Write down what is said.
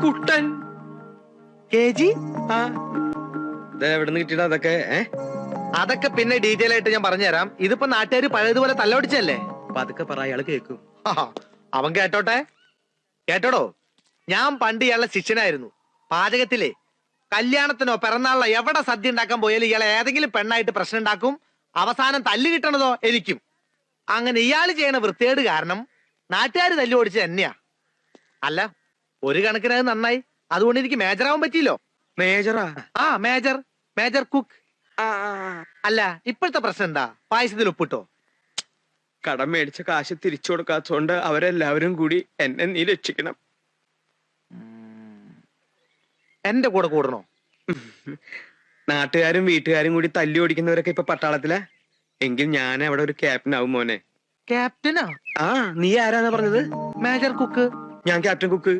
കുട്ടൻ KG? എവിടുന്ന് കിട്ടിയിട്ട് അതൊക്കെ അതൊക്കെ പിന്നെ ഡീറ്റെയിൽ ആയിട്ട് ഞാൻ പറഞ്ഞുതരാം. ഇതിപ്പോ നാട്ടുകാർ പഴയതുപോലെ തല്ലൊടിച്ചല്ലേ. പതുക്കെ പറ, അയാള് കേക്കും. അവൻ കേട്ടോട്ടെ. കേട്ടോടോ, ഞാൻ പണ്ട് ഇയാളുടെ ശിഷ്യനായിരുന്നു. പാചകത്തിലെ കല്യാണത്തിനോ പിറന്നാളിനോ എവിടെ സദ്യ ഉണ്ടാക്കാൻ പോയാലും ഇയാളെ ഏതെങ്കിലും പെണ്ണായിട്ട് പ്രശ്നം ഉണ്ടാക്കും. അവസാനം തല്ല് കിട്ടണതോ എനിക്കും. അങ്ങനെ ഇയാള് ചെയ്യണ വൃത്തികേട് കാരണം നാട്ടുകാർ തല്ലു ഓടിച്ച് തന്നെയാ. അല്ല, ഒരു കണക്കിന് അത് നന്നായി. അതുകൊണ്ട് എനിക്ക് മേജറാവാൻ പറ്റിയില്ലോ. മേജറാ? Major, major cook. അല്ല, ഇപ്പോഴത്തെ പ്രശ്നം എന്താ? പായസത്തിൽ ഉപ്പിട്ടോ? കടം മേടിച്ച കാശ് തിരിച്ചു കൊടുക്കാത്തതുകൊണ്ട് അവരെല്ലാവരും കൂടി എന്നെ നീ രക്ഷിക്കണം. എന്റെ കൂടെ കൂടണോ? നാട്ടുകാരും വീട്ടുകാരും കൂടി തല്ലി ഓടിക്കുന്നവരൊക്കെ ഇപ്പൊ പട്ടാളത്തിലാ. എങ്കിൽ ഞാൻ അവിടെ ഒരു ക്യാപ്റ്റൻ ആവും മോനെ. ക്യാപ്റ്റനാ? നീ ആരാന്നാ പറഞ്ഞത്? Major cook. ഞാൻ ക്യാപ്റ്റൻ കുക്ക്.